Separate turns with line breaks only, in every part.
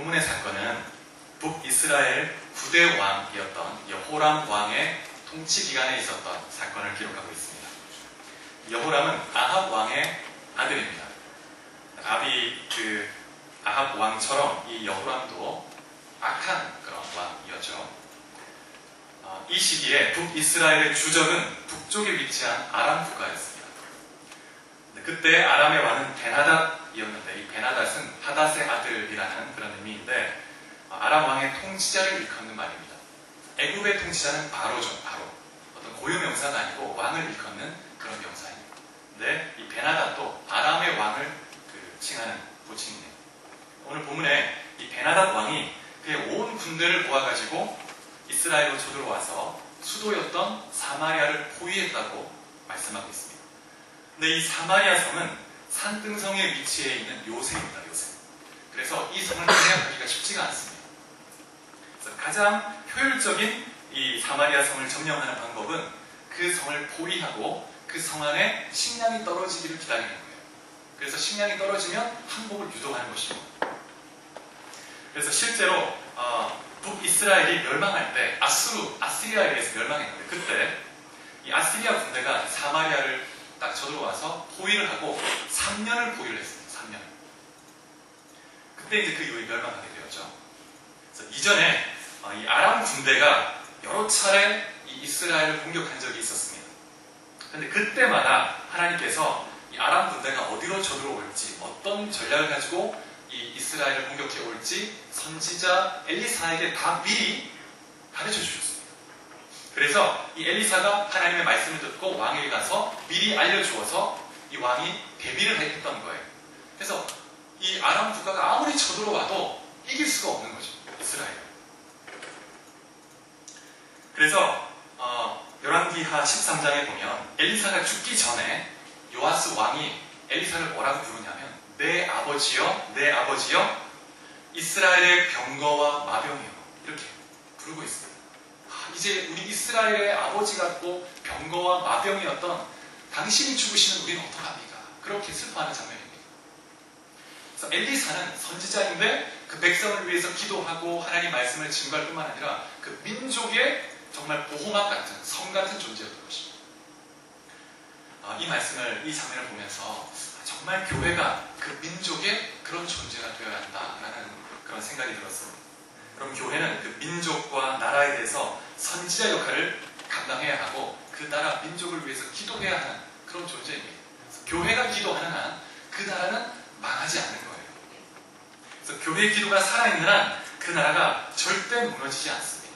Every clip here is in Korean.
본문의 사건은 북이스라엘 9대 왕이었던 여호람 왕의 통치 기간에 있었던 사건을 기록하고 있습니다. 여호람은 아합 왕의 아들입니다. 아합 왕처럼 이 여호람도 악한 그런 왕이었죠. 이 시기에 북이스라엘의 주적은 북쪽에 위치한 아람 국가였습니다. 그때 아람의 왕은 베나닷이었는데, 이 베나닷은 하닷의 아들이라는 그런 의미인데, 아람 왕의 통치자를 일컫는 말입니다. 애굽의 통치자는 바로죠. 바로. 어떤 고유명사가 아니고 왕을 일컫는 그런 명사입니다. 근데 이 베나닷도 아람의 왕을 칭하는 호칭이네요. 오늘 본문에 이 베나닷 왕이 그의 온 군대를 모아가지고 이스라엘로 쳐들어와서 수도였던 사마리아를 포위했다고 말씀하고 있습니다. 근데 이 사마리아 성은 산등성에 위치해 있는 요새입니다. 요새. 그래서 이 성을 점령하기가 쉽지가 않습니다. 그래서 가장 효율적인 이 사마리아 성을 점령하는 방법은 그 성을 포위하고 그 성 안에 식량이 떨어지기를 기다리는 거예요. 그래서 식량이 떨어지면 항복을 유도하는 것입니다. 그래서 실제로 북이스라엘이 멸망할 때 아시리아에 의해서 멸망했는데, 그때 이 아시리아 군대가 사마리아를 딱 쳐들어와서 포위를 하고 3년을 포위를 했습니다. 3년. 그때 이제 그 이후에 멸망하게 되었죠. 그래서 이전에 이 아람 군대가 여러 차례 이 이스라엘을 공격한 적이 있었습니다. 그런데 그때마다 하나님께서 이 아람 군대가 어디로 쳐들어올지, 어떤 전략을 가지고 이 이스라엘을 공격해 올지 선지자 엘리사에게 다 미리 가르쳐 주셨습니다. 그래서 이 엘리사가 하나님의 말씀을 듣고 왕에게 가서 미리 알려주어서 이 왕이 대비를 했던 거예요. 그래서 이 아람 국가가 아무리 쳐들어와도 이길 수가 없는 거죠. 이스라엘. 그래서 열왕기하 13장에 보면 엘리사가 죽기 전에 요아스 왕이 엘리사를 뭐라고 부르냐면 내 아버지여, 내 아버지여, 이스라엘의 병거와 마병이여, 이렇게 부르고 있습니다. 이제 우리 이스라엘의 아버지 같고 병거와 마병이었던 당신이 죽으시면 우리는 어떡합니까? 그렇게 슬퍼하는 장면입니다. 그래서 엘리사는 선지자인데 그 백성을 위해서 기도하고 하나님 말씀을 증거할 뿐만 아니라 그 민족의 정말 보호막 같은, 성 같은 존재였던 것입니다. 이 말씀을, 이 장면을 보면서 정말 교회가 그 민족의 그런 존재가 되어야 한다라는 그런 생각이 들었습니다. 그럼 교회는 그 민족과 나라에 대해서 선지자 역할을 감당해야 하고 그 나라, 민족을 위해서 기도해야 하는 그런 존재입니다. 교회가 기도하는 한 그 나라는 망하지 않는 거예요. 그래서 교회의 기도가 살아있는 한 그 나라가 절대 무너지지 않습니다.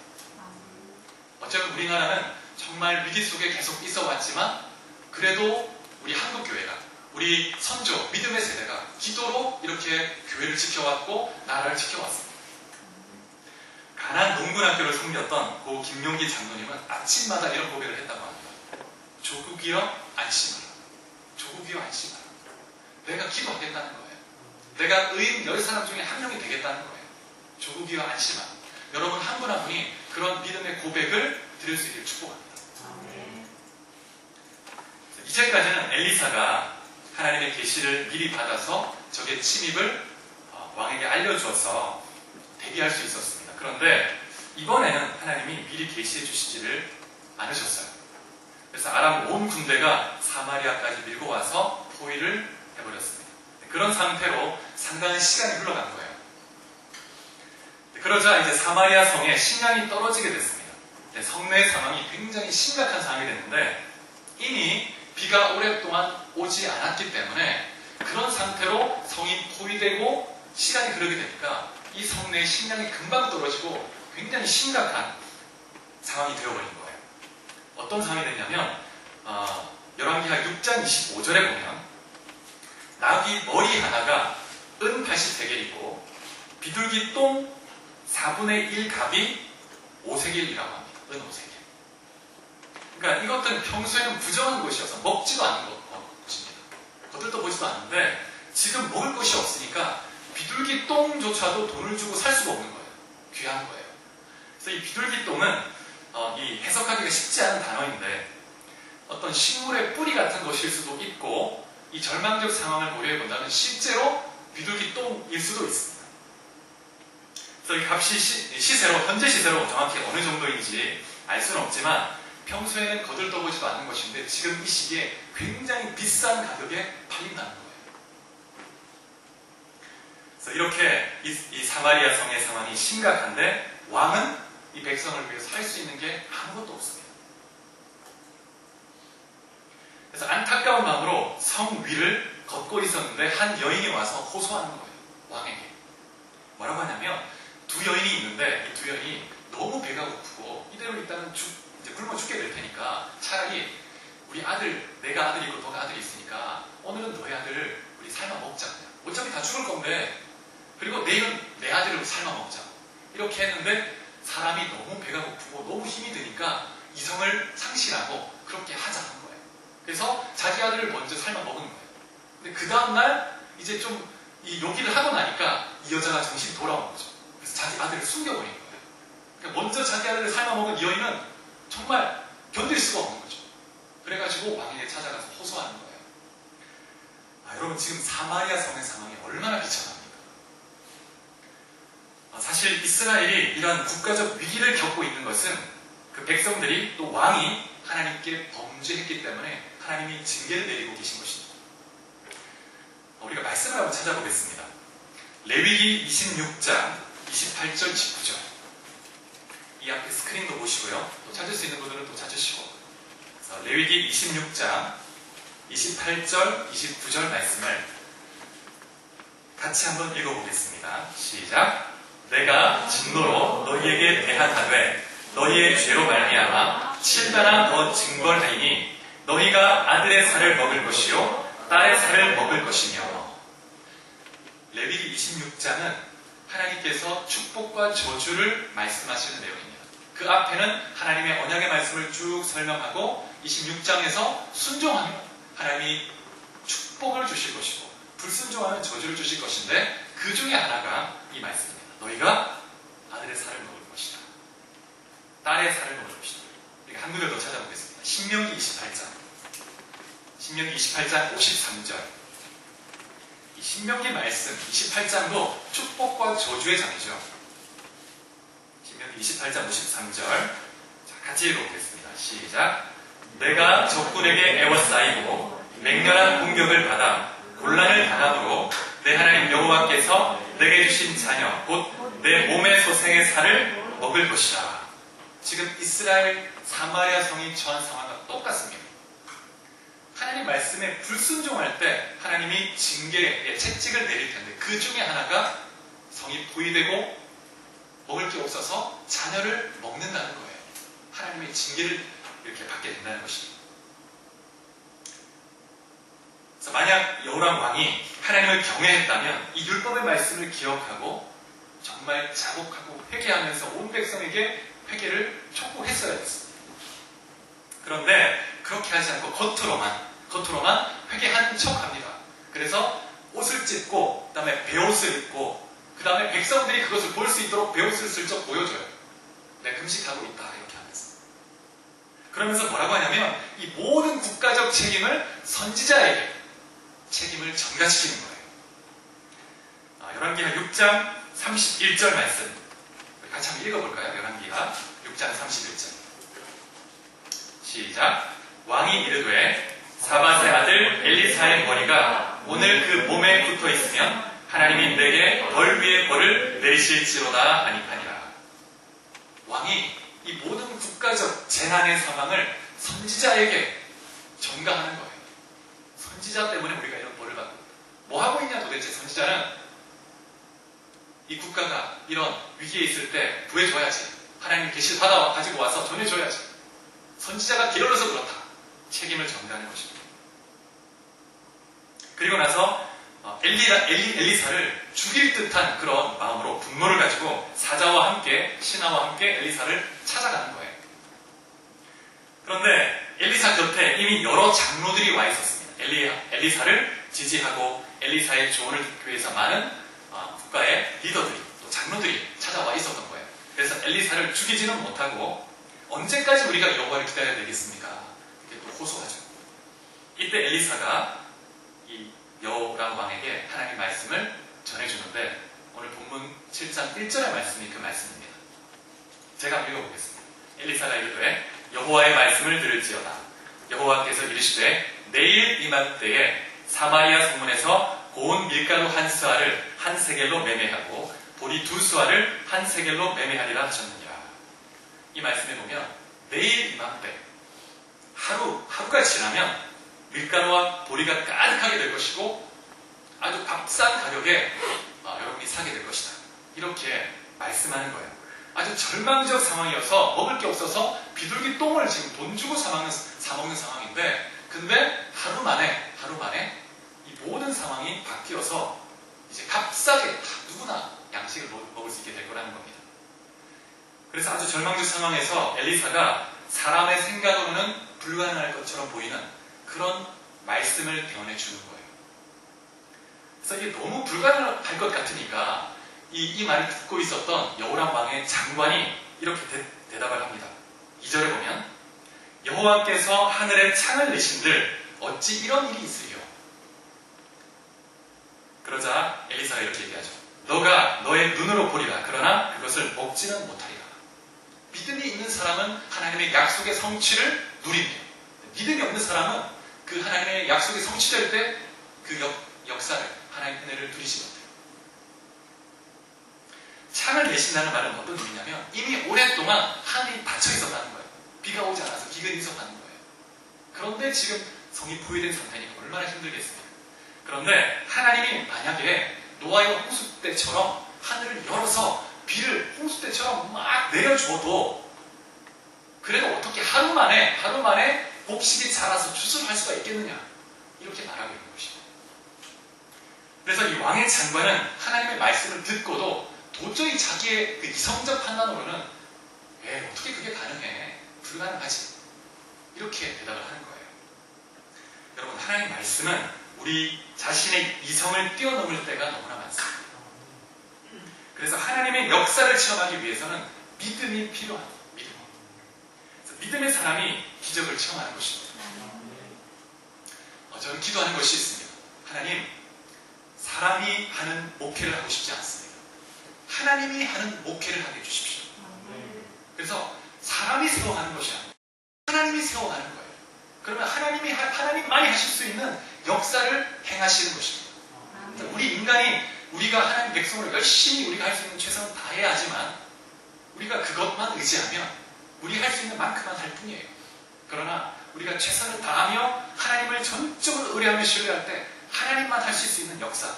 어쩌면 우리나라는 정말 위기 속에 계속 있어 왔지만 그래도 우리 한국교회가, 우리 선조, 믿음의 세대가 기도로 이렇게 교회를 지켜왔고 나라를 지켜왔습니다. 가난 농군학교를 섬겼던 고 김용기 장로님은 아침마다 이런 고백을 했다고 합니다. 조국이여 안심하라. 조국이여 안심하라. 내가 기도하겠다는 거예요. 내가 의인 10사람 중에 한 명이 되겠다는 거예요. 조국이여 안심하라. 여러분 한 분 한 분이 그런 믿음의 고백을 드릴 수 있기를 축복합니다. 이제까지는 엘리사가 하나님의 계시를 미리 받아서 적의 침입을 왕에게 알려주어서 대비할 수 있었습니다. 그런데 이번에는 하나님이 미리 계시해 주시지를 않으셨어요. 그래서 아람 온 군대가 사마리아까지 밀고 와서 포위를 해버렸습니다. 그런 상태로 상당한 시간이 흘러간 거예요. 그러자 이제 사마리아 성에 식량이 떨어지게 됐습니다. 성내 상황이 굉장히 심각한 상황이 됐는데 이미 비가 오랫동안 오지 않았기 때문에 그런 상태로 성이 포위되고 시간이 흐르게 되니까 이 성내의 식량이 금방 떨어지고 굉장히 심각한 상황이 되어버린 거예요. 어떤 상황이 됐냐면 열왕기하 6장 25절에 보면 나귀 머리 하나가 은 80세겔이고 비둘기 똥 4분의 1 갑이 5세겔이라고 합니다. 은 5세겔. 그러니까 이것들은 평소에는 부정한 것이어서 먹지도 않는 것입니다. 겉들도 보지도 않는데 지금 먹을 것이 없으니까 비둘기 똥조차도 돈을 주고 살 수가 없는 거예요. 귀한 거예요. 그래서 이 비둘기 똥은 이 해석하기가 쉽지 않은 단어인데 어떤 식물의 뿌리 같은 것일 수도 있고 이 절망적 상황을 고려해 본다면 실제로 비둘기 똥일 수도 있습니다. 그래서 이 값이 시세로, 현재 시세로 정확히 어느 정도인지 알 수는 없지만 평소에는 거들떠보지도 않는 것인데 지금 이 시기에 굉장히 비싼 가격에 팔린다는 거예요. 그래서 이렇게 이 사마리아 성의 상황이 심각한데 왕은 이 백성을 위해서 할 수 있는 게 아무것도 없습니다. 그래서 안타까운 마음으로 성 위를 걷고 있었는데 한 여인이 와서 호소하는 거예요. 왕에게. 뭐라고 하냐면 두 여인이 있는데 이 두 여인이 너무 배가 고프고 이대로 있다면 이제 굶어 죽게 될 테니까 차라리 우리 아들, 내가 아들이 있고 너가 아들이 있으니까 오늘은 너의 아들을 우리 삶아 먹자. 어차피 다 죽을 건데 그리고 내일은 내 아들을 삶아 먹자. 이렇게 했는데 사람이 너무 배가 고프고 너무 힘이 드니까 이성을 상실하고 그렇게 하자는 거예요. 그래서 자기 아들을 먼저 삶아 먹은 거예요. 근데 그 다음날 이제 좀 이 요기를 하고 나니까 이 여자가 정신이 돌아온 거죠. 그래서 자기 아들을 숨겨버린 거예요. 그러니까 먼저 자기 아들을 삶아 먹은 이 여인은 정말 견딜 수가 없는 거죠. 그래가지고 왕에게 찾아가서 호소하는 거예요. 여러분 지금 사마리아 성의 상황이 얼마나 비참합니까? 사실 이스라엘이 이런 국가적 위기를 겪고 있는 것은 그 백성들이 또 왕이 하나님께 범죄했기 때문에 하나님이 징계를 내리고 계신 것입니다. 우리가 말씀을 한번 찾아보겠습니다. 레위기 26장 28절 29절 이 앞에 스크린도 보시고요. 또 찾을 수 있는 분들은 또 찾으시고 그래서 레위기 26장 28절 29절 말씀을 같이 한번 읽어보겠습니다. 시작. 내가 진노로 너희에게 대하다되 너희의 죄로 말미암아 7배나 더 징벌하이니 너희가 아들의 살을 먹을 것이요 딸의 살을 먹을 것이며. 레위기 26장은 하나님께서 축복과 저주를 말씀하시는 내용입니다. 그 앞에는 하나님의 언약의 말씀을 쭉 설명하고 26장에서 순종하면 하나님이 축복을 주실 것이고 불순종하면 저주를 주실 것인데 그 중에 하나가 이 말씀입니다. 너희가 아들의 살을 먹을 것이다. 딸의 살을 먹을 것이다. 우리가 한 군데 더 찾아보겠습니다. 신명기 28장. 신명기 28장 53절. 이 신명기 말씀 28장도 축복과 저주의 장이죠. 신명기 28장 53절. 자, 같이 읽어보겠습니다. 시작. 내가 적군에게 애워싸이고 맹렬한 공격을 받아 곤란을 당함으로 내 하나님 여호와께서 내게 주신 자녀 곧 내 몸의 소생의 살을 먹을 것이다. 지금 이스라엘 사마리아 성이 처한 상황과 똑같습니다. 하나님 말씀에 불순종할 때 하나님이 징계의 채찍을 내릴 텐데 그 중에 하나가 성이 포위되고 먹을 게 없어서 자녀를 먹는다는 거예요. 하나님의 징계를 이렇게 받게 된다는 것입니다. 그래서 만약 여호람 왕이 하나님을 경외했다면 이 율법의 말씀을 기억하고 정말 자복하고 회개하면서 온 백성에게 회개를 촉구했어야 됐습니다. 그런데 그렇게 하지 않고 겉으로만 회개한 척합니다. 그래서 옷을 찢고 그 다음에 베옷을 입고 그 다음에 백성들이 그것을 볼 수 있도록 베옷을 슬쩍 보여줘요. 내가 금식하고 있다 이렇게 하면서. 그러면서 뭐라고 하냐면 이 모든 국가적 책임을 선지자에게 책임을 전가시키는 거예요. 열왕기하 6장 31절 말씀 같이 한번 읽어볼까요? 열왕기하 6장 31절 시작. 왕이 이르되 사밧의 아들 엘리사의 머리가 오늘 그 몸에 붙어 있으면 하나님이 내게 벌 위에 벌을 내리실지로다 하니라. 왕이 이 모든 국가적 재난의 상황을 선지자에게 전가하는 거예요. 선지자 때문에 우리가 이런 벌을 받고 있다. 뭐 하고 있냐 도대체 선지자는 이 국가가 이런 위기에 있을 때 구해줘야지. 하나님 계시를 가지고 와서 전해줘야지. 선지자가 게을러서 그렇다. 책임을 전가하는 것입니다. 그리고 나서 엘리사를 죽일 듯한 그런 마음으로 분노를 가지고 사자와 함께 신하와 함께 엘리사를 찾아가는 거예요. 그런데 엘리사 곁에 이미 여러 장로들이 와 있었습니다. 엘리사를 지지하고 엘리사의 조언을 듣기 위해서 많은 국가의 리더들이 또 장로들이 찾아와 있었던 거예요. 그래서 엘리사를 죽이지는 못하고 언제까지 우리가 여호와를 기다려야 되겠습니까? 이렇게 또 호소하죠. 이때 엘리사가 이 여호람 왕에게 하나님 말씀을 전해주는데 오늘 본문 7장 11장 1절의 말씀이 그 말씀입니다. 제가 한번 읽어보겠습니다. 엘리사가 이르되 여호와의 말씀을 들을지어다. 여호와께서 이르시되 내일 이맘때에 사마리아 성문에서 고운 밀가루 한 스아를 한 세겔로 매매하고 보리 두 스아를 한 세겔로 매매하리라 하셨느니라. 이 말씀에 보면 내일 이맘때 하루가 지나면 밀가루와 보리가 가득하게 될 것이고 아주 값싼 가격에 여러분이 사게 될 것이다. 이렇게 말씀하는 거예요. 아주 절망적 상황이어서 먹을 게 없어서 비둘기 똥을 지금 돈 주고 사먹는 상황인데 근데 하루 만에 이 모든 상황이 바뀌어서 이제 값싸게 누구나 양식을 먹을 수 있게 될 거라는 겁니다. 그래서 아주 절망적 상황에서 엘리사가 사람의 생각으로는 불가능할 것처럼 보이는 그런 말씀을 대언해 주는 거예요. 그래서 이게 너무 불가능할 것 같으니까 이 말을 듣고 있었던 여호람 왕의 장관이 이렇게 대답을 합니다. 2절에 보면 여호와께서 하늘에 창을 내신들 어찌 이런 일이 있으리요. 그러자 엘리사가 이렇게 얘기하죠. 너가 너의 눈으로 보리라. 그러나 그것을 먹지는 못하리라. 믿음이 있는 사람은 하나님의 약속의 성취를 누립니다. 믿음이 없는 사람은 그 하나님의 약속이 성취될 때 그 역사를 하나님의 은혜를 누리지 못해요. 창을 내신다는 말은 어떤 의미냐면 이미 오랫동안 하늘이 닫혀 있었다는 거예요. 비가 오지 않아서 기근이 있었다는 거예요. 그런데 지금 성이 포위된 상태니까 얼마나 힘들겠습니까? 그런데 하나님이 만약에 노아의 홍수 때처럼 하늘을 열어서 비를 홍수 때처럼 막 내려주어도 그래도 어떻게 하루 만에 곡식이 자라서 추수할 수가 있겠느냐 이렇게 말하고 있는 것입니다. 그래서 이 왕의 장관은 하나님의 말씀을 듣고도 도저히 자기의 그 이성적 판단으로는 어떻게 그게 가능해? 불가능하지. 이렇게 대답을 하는 거예요. 여러분, 하나님의 말씀은 우리 자신의 이성을 뛰어넘을 때가 너무나 많습니다. 그래서 하나님의 역사를 체험하기 위해서는 믿음이 필요합니다. 믿음의 사람이 기적을 체험하는 것입니다. 저는 기도하는 것이 있습니다. 하나님, 사람이 하는 목회를 하고 싶지 않습니다. 하나님이 하는 목회를 하게 해주십시오. 그래서 사람이 세워가는 것이 아니라 하나님이 세워가는 거예요. 그러면 하나님만이 하실 수 있는 역사를 행하시는 것입니다. 우리 인간이 우리가 하나님 백성으로 열심히 우리가 할 수 있는 최선을 다해야 하지만 우리가 그것만 의지하면 우리 할 수 있는 만큼만 할 뿐이에요. 그러나 우리가 최선을 다하며 하나님을 전적으로 의뢰하며 신뢰할 때 하나님만 하실 수 있는 역사,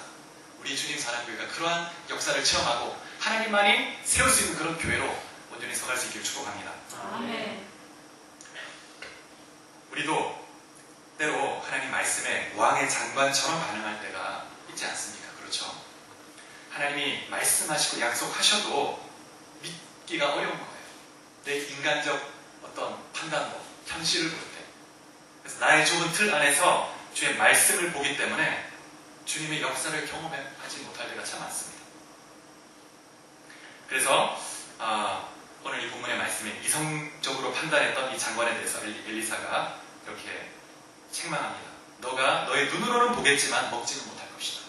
우리 주님 사랑교회가 그러한 역사를 체험하고 하나님만이 세울 수 있는 그런 교회로 온전히 서갈 수 있기를 축복합니다.
아멘.
우리도 때로 하나님 말씀에 왕의 장관처럼 반응할 때가 있지 않습니까? 그렇죠? 하나님이 말씀하시고 약속하셔도 믿기가 어려운 거예요. 내 인간적 어떤 판단으로 현실을 볼 때. 그래서 나의 좁은 틀 안에서 주의 말씀을 보기 때문에 주님의 역사를 경험하지 못할 때가 참 많습니다. 그래서 오늘 이 본문의 말씀에 이성적으로 판단했던 이 장관에 대해서 엘리사가 이렇게 책망합니다. 너가 너의 눈으로는 보겠지만 먹지는 못할 것이다.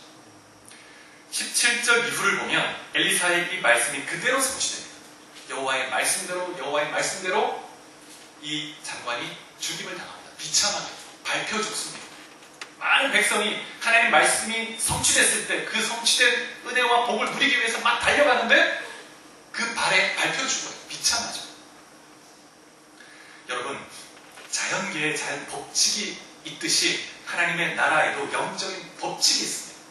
17절 이후를 보면 엘리사의 이 말씀이 그대로 성취됩니다. 여호와의 말씀대로 이 장관이 죽임을 당합니다. 비참하게 밟혀 죽습니다. 많은 백성이 하나님의 말씀이 성취됐을 때 그 성취된 은혜와 복을 누리기 위해서 막 달려가는데 그 발에 밟혀 죽어요. 비참하죠. 여러분, 자연계에 자연 법칙이 있듯이 하나님의 나라에도 영적인 법칙이 있습니다.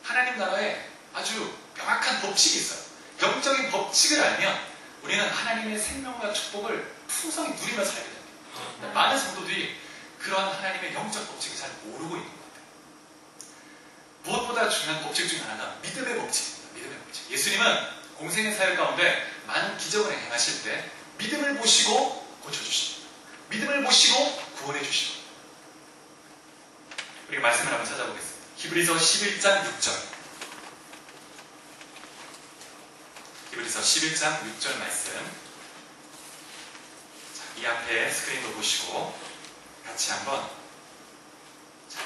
하나님 나라에 아주 명확한 법칙이 있어요. 영적인 법칙을 알면 우리는 하나님의 생명과 축복을 풍성히 누리며 살게 됩니다. 많은 성도들이 그러한 하나님의 영적 법칙을 잘 모르고 있는 것 같아요. 무엇보다 중요한 법칙 중에 하나가 믿음의 법칙입니다. 믿음의 법칙. 예수님은 공생의 사역 가운데 많은 기적을 행하실 때 믿음을 보시고 고쳐주십니다. 믿음을 보시고 구원해 주십니다. 우리가 말씀을 한번 찾아보겠습니다. 히브리서 11장 6절. 히브리서 11장 6절 말씀. 자, 이 앞에 스크린도 보시고 같이 한번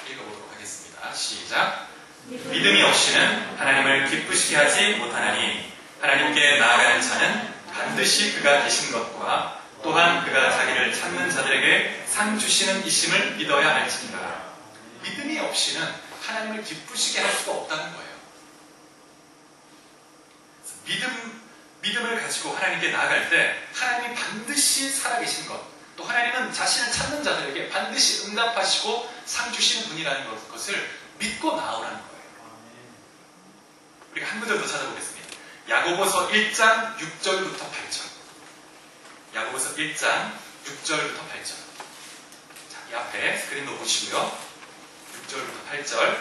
읽어보도록 하겠습니다. 시작. 믿음이 없이는 하나님을 기쁘시게 하지 못하나니 하나님께 나아가는 자는 반드시 그가 계신 것과 또한 그가 자기를 찾는 자들에게 상 주시는 이심을 믿어야 할지니라. 믿음이 없이는 하나님을 기쁘시게 할 수가 없다는 거예요. 믿음을 가지고 하나님께 나아갈 때 하나님이 반드시 살아계신 것, 또 하나님은 자신을 찾는 자들에게 반드시 응답하시고 상 주시는 분이라는 것을 믿고 나오라는 거예요. 우리가 한 구절 더 찾아보겠습니다. 야고보서 1장 6절부터 8절. 야고보서 1장 6절부터 8절. 자, 이 앞에 스크린도 보시고요. 6절부터 8절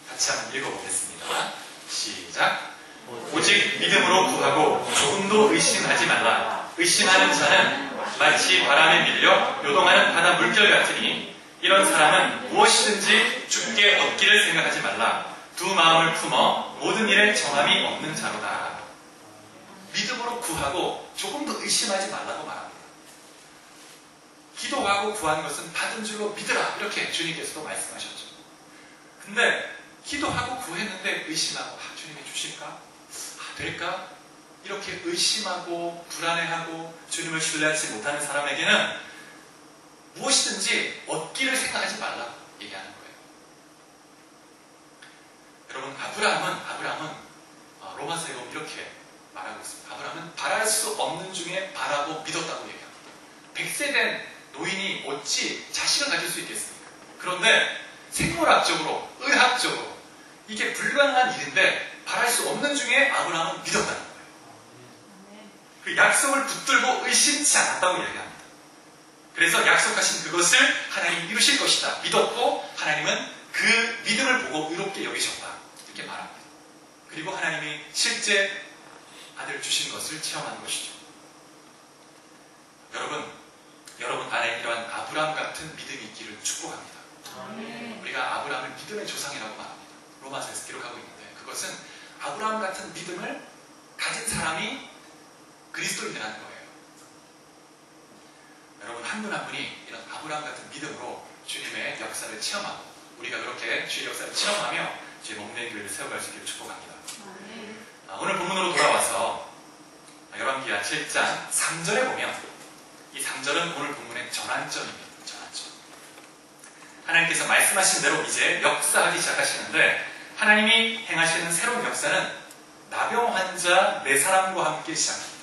같이 한번 읽어보겠습니다. 시작. 오직 믿음으로 구하고 조금도 의심하지 말라. 의심하는 자는 마치 바람에 밀려 요동하는 바다 물결 같으니 이런 사람은 무엇이든지 주께 얻기를 생각하지 말라. 두 마음을 품어 모든 일에 정함이 없는 자로다. 믿음으로 구하고 조금도 의심하지 말라고 말합니다. 기도하고 구하는 것은 받은 줄로 믿으라, 이렇게 주님께서도 말씀하셨죠. 근데 기도하고 구했는데 의심하고, 주님이 주실까? 될까? 이렇게 의심하고 불안해하고 주님을 신뢰하지 못하는 사람에게는 무엇이든지 얻기를 생각하지 말라 얘기하는 거예요. 여러분, 아브라함은 로마서에 보면 이렇게 말하고 있습니다. 아브라함은 바랄 수 없는 중에 바라고 믿었다고 얘기합니다. 100세 된 노인이 어찌 자식을 가질 수 있겠습니까? 그런데 생물학적으로, 의학적으로 이게 불가능한 일인데 바랄 수 없는 중에 아브라함은 믿었다는 거예요. 그 약속을 붙들고 의심치 않았다고 얘기합니다. 그래서 약속하신 그것을 하나님이 이루실 것이다 믿었고, 하나님은 그 믿음을 보고 의롭게 여기셨다, 이렇게 말합니다. 그리고 하나님이 실제 아들을 주신 것을 체험한 것이죠. 여러분 안에 이러한 아브라함 같은 믿음이 있기를 축복합니다. 우리가 아브라함을 믿음의 조상이라고 말합니다. 로마서에서 기록하고 있는데, 그것은 아브라함 같은 믿음을 가진 사람이 그리스도인이라는 거예요. 여러분, 한 분 한 분이 이런 아브라함 같은 믿음으로 주님의 역사를 체험하고, 우리가 그렇게 주의 역사를 체험하며 주의 몸된 교회를 세워갈 수 있기를 축복합니다. 오늘 본문으로 돌아와서 열왕기하 7장 3절에 보면, 이 3절은 오늘 본문의 전환점입니다. 전환점. 하나님께서 말씀하신 대로 이제 역사하기 시작하시는데, 하나님이 행하시는 새로운 역사는 나병 환자 4사람과 함께 시작합니다.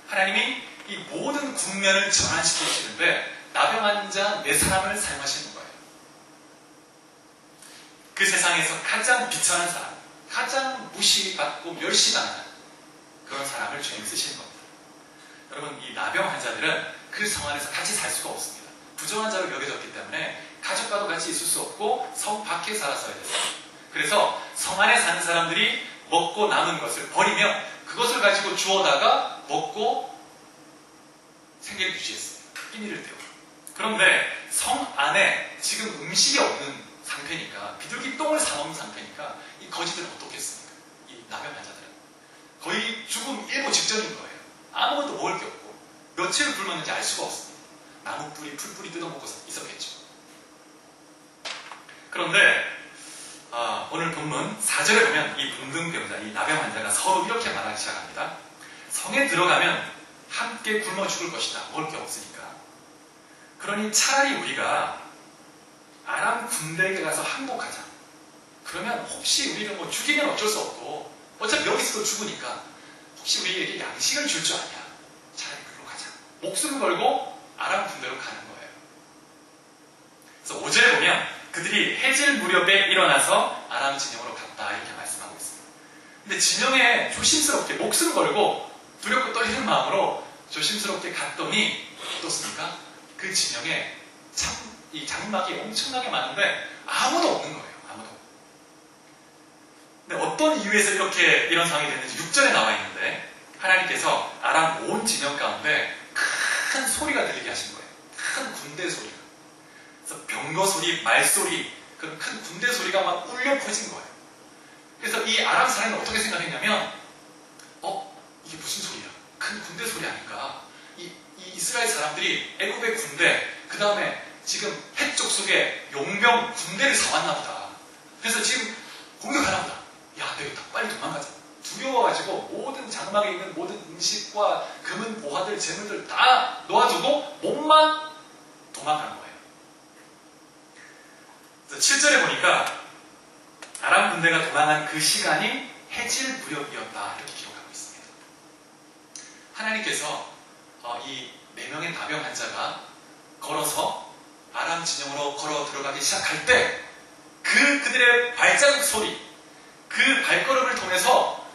하나님이 이 모든 국면을 전환시키시는데 나병 환자 4사람을 사용하시는 거예요. 그 세상에서 가장 비천한 사람, 가장 무시받고 멸시당하는 그런 사람을 주님 쓰시는 겁니다. 여러분, 이 나병 환자들은 그 성 안에서 같이 살 수가 없습니다. 부정한 자로 여겨졌기 때문에 가족과도 같이 있을 수 없고 성 밖에 살아서야 됐어요. 그래서 성 안에 사는 사람들이 먹고 남은 것을 버리며 그것을 가지고 주워다가 먹고 생계를 유지했습니다. 끼니를 때우고. 그런데 성 안에 지금 음식이 없는 상태니까, 비둘기 똥을 사먹는 상태니까 이 거지들은 어떻겠습니까? 이 나병 환자들은 거의 죽음 일보 직전인 거예요. 아무것도 먹을 게 없고 며칠을 굶었는지 알 수가 없습니다. 나무 뿌리, 풀 뿌리 뜯어먹고 있었겠죠. 그런데 오늘 본문 4절에 보면 이 문둥병자, 이 나병 환자가 서로 이렇게 말하기 시작합니다. 성에 들어가면 함께 굶어 죽을 것이다. 먹을 게 없으니까. 그러니 차라리 우리가 아람 군대에게 가서 항복하자. 그러면 혹시 우리를 뭐 죽이면 어쩔 수 없고 어차피 여기서도 죽으니까 혹시 우리에게 양식을 줄 줄 아냐. 차라리 그걸로 가자. 목숨을 걸고 아람 군대로 가는 거예요. 그래서 5절에 보면 그들이 해질 무렵에 일어나서 아람 진영으로 갔다, 이렇게 말씀하고 있습니다. 근데 진영에 조심스럽게 목숨 걸고 두렵고 떨리는 마음으로 조심스럽게 갔더니 어떻습니까? 그 진영에 이 장막이 엄청나게 많은데 아무도 없는 거예요. 아무도. 근데 어떤 이유에서 이런 상황이 됐는지 6절에 나와 있는데, 하나님께서 아람 온 진영 가운데 큰 소리가 들리게 하신 거예요. 큰 군대 소리가. 그래서 병거 소리, 말소리, 그런 큰 군대 소리가 막 울려 퍼진 거예요. 그래서 이 아람 사람은 어떻게 생각했냐면, 이게 무슨 소리야? 큰 군대 소리 아닌가? 이 이스라엘 사람들이 애굽의 군대, 그 다음에 지금 해쪽 속에 용병 군대를 사왔나 보다. 그래서 지금 공격하나 보다. 야, 안 되겠다. 빨리 도망가자. 두려워가지고 모든 장막에 있는 모든 음식과 금은 보화들, 재물들 다 놓아두고 몸만 도망간 거예요. 그래서 7절에 보니까 아람 군대가 도망한 그 시간이 해질 무렵이었다. 이렇게 기록하고 있습니다. 하나님께서 이 4명의 나병 환자가 걸어서 아람 진영으로 걸어 들어가기 시작할 때 그들의 발자국 소리, 그 발걸음을 통해서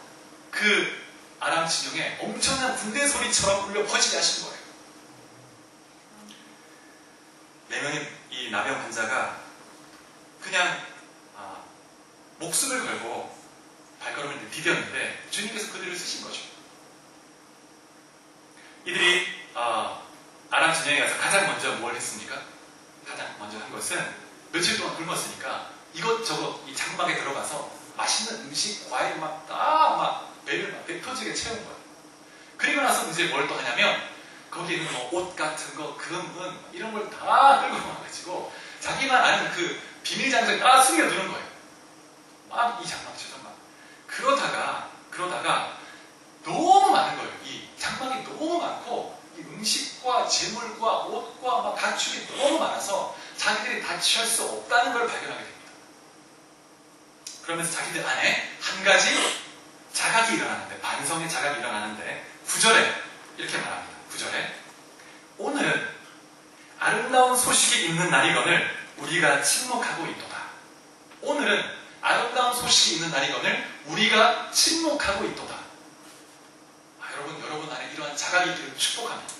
그 아람 진영에 엄청난 군대 소리처럼 울려 퍼지게 하신 거예요. 4명의 이 나병 환자가 그냥 목숨을 걸고 발걸음을 디뎠는데 주님께서 그들을 쓰신 거죠. 이들이 아람 진영에 가서 가장 먼저 뭘 했습니까? 가장 먼저 한 것은 며칠 동안 굶었으니까 이것저것 이 장막에 들어가서 맛있는 음식, 과일 배를 막 배 터지게 채운 거예요. 그리고 나서 이제 뭘 또 하냐면 거기에 있는 뭐 옷 같은 거, 금은 이런 걸 다 끌고 와가지고 자기만 아는 그 비밀 장소에 다 숨겨두는 거예요. 막 이 장막 저 장막. 그러다가 너무 많은 거예요. 이 장막이 너무 많고 이 음식과 재물과 옷과 막 가축이 너무 많아서 자기들이 다 취할 수 없다는 걸 발견하게 됩니다. 그러면서 자기들 안에 한 가지 자각이 일어나는데, 반성의 자각이 일어나는데 9절에 이렇게 말합니다. 9절에 오늘은 아름다운 소식이 있는 날이거늘 우리가 침묵하고 있도다. 오늘은 아름다운 소식이 있는 날이거늘 우리가 침묵하고 있도다. 여러분 안에 이러한 자각이 있기를 축복합니다.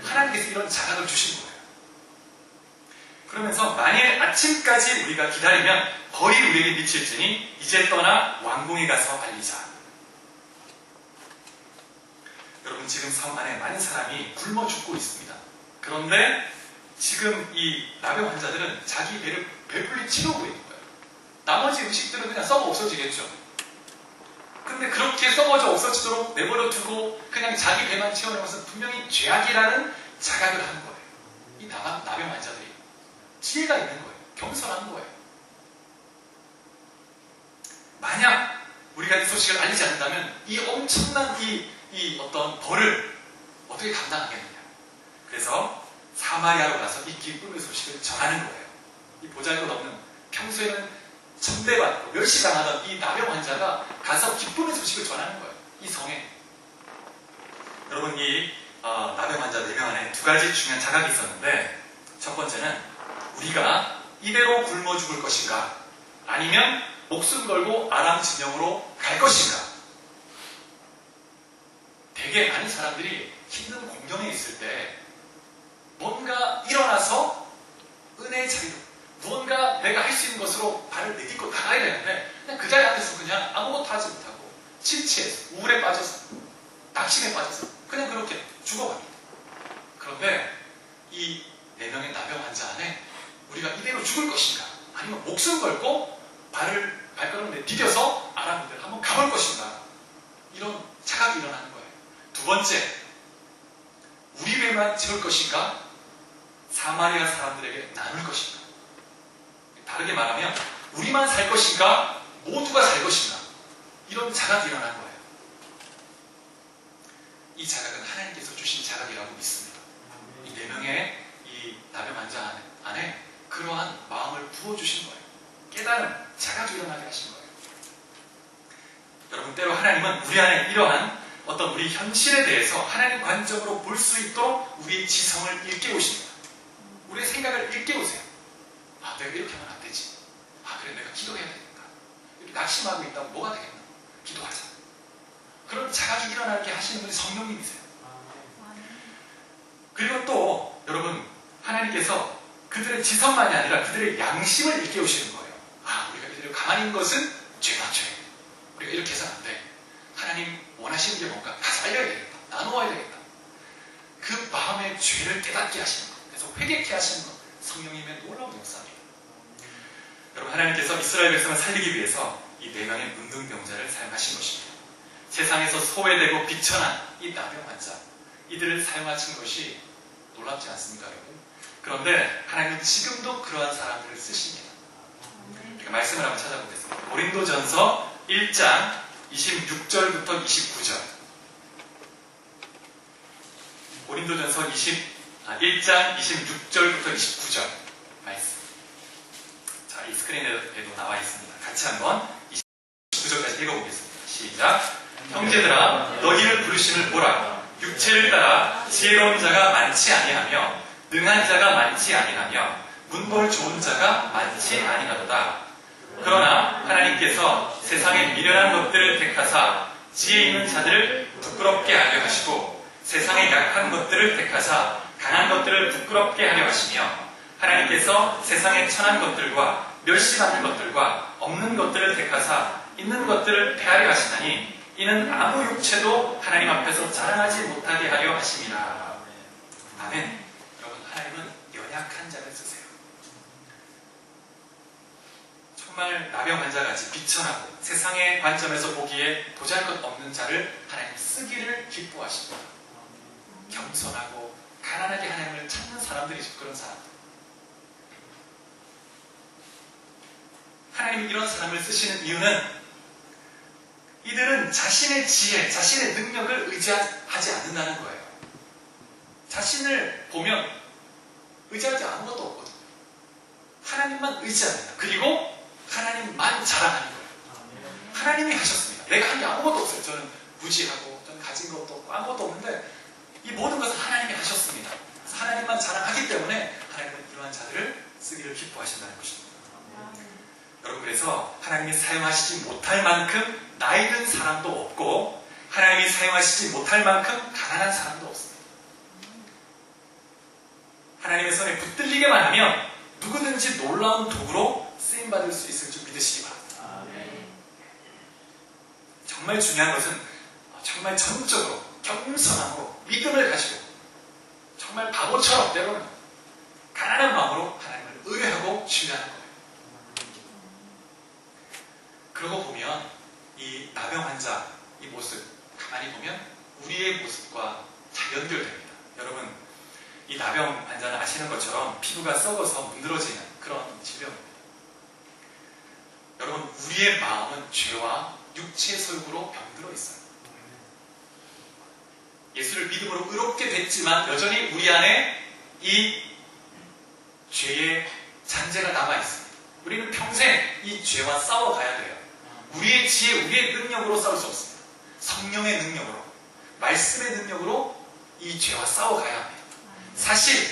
하나님께서 이런 자각을 주신 거예요. 그러면서 만일 아침까지 우리가 기다리면 벌이 우리에게 미칠지니 이제 떠나 왕궁에 가서 알리자. 여러분 지금 섬 안에 많은 사람이 굶어 죽고 있습니다. 그런데 지금 이 나병 환자들은 자기 배를 배불리 채우고 있는 거예요. 나머지 음식들은 그냥 썩어 없어지겠죠. 근데 그렇게 썩어져 없어지도록 내버려 두고 그냥 자기 배만 채우는 것은 분명히 죄악이라는 자각을 하는 거예요. 이 나병 환자들이 지혜가 있는 거예요. 겸손한 거예요. 만약 우리가 이 소식을 알리지 않는다면 이 엄청난 이 어떤 벌을 어떻게 감당하겠느냐. 그래서 사마리아로 가서 이 기쁨의 소식을 전하는 거예요. 이 보잘것없는 평소에는 천대받고 멸시당하던 이 나병 환자가 가서 기쁨의 소식을 전하는 거예요. 이 성에. 여러분 이 나병 환자 4명 안에 2가지 중요한 자각이 있었는데 첫 번째는 우리가 이대로 굶어 죽을 것인가 아니면 목숨 걸고 아람 진영으로 갈 것인가. 되게 많은 사람들이 힘든 공경에 있을 때 뭔가 일어나서 은혜의 자리로 무언가 내가 할 수 있는 것으로 발을 내딛고 나가야 되는데 그냥 그 자리에 앉아서 그냥 아무것도 하지 못하고 침체해서 우울에 빠져서 낙심에 빠져서 그냥 그렇게 죽어갑니다. 그런데 이 4명의 나병 환자 안에 우리가 이대로 죽을 것인가 아니면 목숨 걸고 발걸음을 디뎌서 아람들 한번 가볼 것인가 이런 자각이 일어나는 거예요. 2번째, 우리 배만 채울 것인가 사마리아 사람들에게 나눌 것인가. 다르게 말하면 우리만 살 것인가 모두가 살 것인가 이런 자각이 일어난 거예요. 이 자각은 하나님께서 주신 자각이라고 믿습니다. 이 4명의 이 나병 환자 안에 그러한 마음을 부어주신 거예요. 깨달음, 자각이 일어나게 하신 거예요. 여러분 때로 하나님은 우리 안에 이러한 어떤 우리 현실에 대해서 하나님 관점으로 볼 수 있도록 우리의 지성을 일깨우십니다. 우리의 생각을 일깨우세요. 내가 이렇게 하면 안 되지. 그래 내가 기도해야 되겠다. 이렇게 낙심하고 있다면 뭐가 되겠나? 기도하자. 그런 자각이 일어나게 하시는 분이 성령님이세요. 그리고 또 여러분 하나님께서 그들의 지성만이 아니라 그들의 양심을 일깨우시는 거예요. 우리가 이대로 가만히 있는 것은 죄다 죄. 우리가 이렇게 해서는 안 돼. 하나님 원하시는 게 뭔가 가서 알려야 되겠다. 나누어야 되겠다. 그 마음의 죄를 깨닫게 하시는 것. 그래서 회개케 하시는 것. 성령님의 놀라운 역사입니다. 여러분 하나님께서 이스라엘 백성을 살리기 위해서 이 4명의 문둥병자를 사용하신 것입니다. 세상에서 소외되고 비천한 이 나병 환자 이들을 사용하신 것이 놀랍지 않습니까 여러분? 그런데 하나님은 지금도 그러한 사람들을 쓰십니다. 그러니까 말씀을 한번 찾아보겠습니다. 고린도전서 1장 26절부터 29절. 고린도전서 1장 26절부터 29절 말씀. 자, 이 스크린에도 나와 있습니다. 같이 한번 29절까지 읽어보겠습니다. 시작. 형제들아, 너희를 부르심을 보라. 육체를 따라 지혜로운 자가 많지 아니하며 능한 자가 많지 아니하며 문벌 좋은 자가 많지 아니하도다. 그러나 하나님께서 세상의 미련한 것들을 택하사 지혜 있는 자들을 부끄럽게 하려 하시고 세상의 약한 것들을 택하사 강한 것들을 부끄럽게 하려 하시며 하나님께서 세상의 천한 것들과 멸시받는 것들과 없는 것들을 택하사 있는 것들을 패하려 하시나니 이는 아무 육체도 하나님 앞에서 자랑하지 못하게 하려 하심이라. 아멘. 여러분, 하나님은 연약한 자를 쓰세요. 정말 나병 환자같이 비천하고 세상의 관점에서 보기에 보잘것없는 자를 하나님 쓰기를 기뻐하십니다. 겸손하고 가난하게 하나님을 찾는 사람들이죠. 그런 사람들. 하나님이 이런 사람을 쓰시는 이유는 이들은 자신의 지혜, 자신의 능력을 의지하지 않는다는 거예요. 자신을 보면 의지하지 아무것도 없거든요. 하나님만 의지합니다. 그리고 하나님만 자랑하는 거예요. 하나님이 하셨습니다. 내가 한 게 아무것도 없어요. 저는 무지하고 저는 가진 것도 없고 아무것도 없는데 이 모든 것은 하나님이 하셨습니다. 하나님만 자랑하기 때문에 하나님은 이러한 자들을 쓰기를 기뻐하신다는 것입니다. 여러분, 그래서 하나님이 사용하시지 못할 만큼 나이 든 사람도 없고 하나님이 사용하시지 못할 만큼 가난한 사람도 없습니다. 하나님의 손에 붙들리게만 하면 누구든지 놀라운 도구로 쓰임받을 수 있을 줄 믿으시기 바랍니다. 정말 중요한 것은 정말 전적으로 겸손함으로 믿음을 가지고 정말 바보처럼 때로는 가난한 마음으로 하나님을 의뢰하고 신뢰하는 거예요. 그러고 보면 이 나병 환자 이 모습 가만히 보면 우리의 모습과 잘 연결됩니다. 여러분, 이 나병 환자는 아시는 것처럼 피부가 썩어서 문드러지는 그런 질병입니다. 여러분, 우리의 마음은 죄와 육체의 설구로 병들어 있어요. 예수를 믿음으로 의롭게 됐지만 여전히 우리 안에 이 죄의 잔재가 남아있습니다. 우리는 평생 이 죄와 싸워가야 돼요. 우리의 지혜, 우리의 능력으로 싸울 수 없습니다. 성령의 능력으로, 말씀의 능력으로 이 죄와 싸워가야 합니다. 사실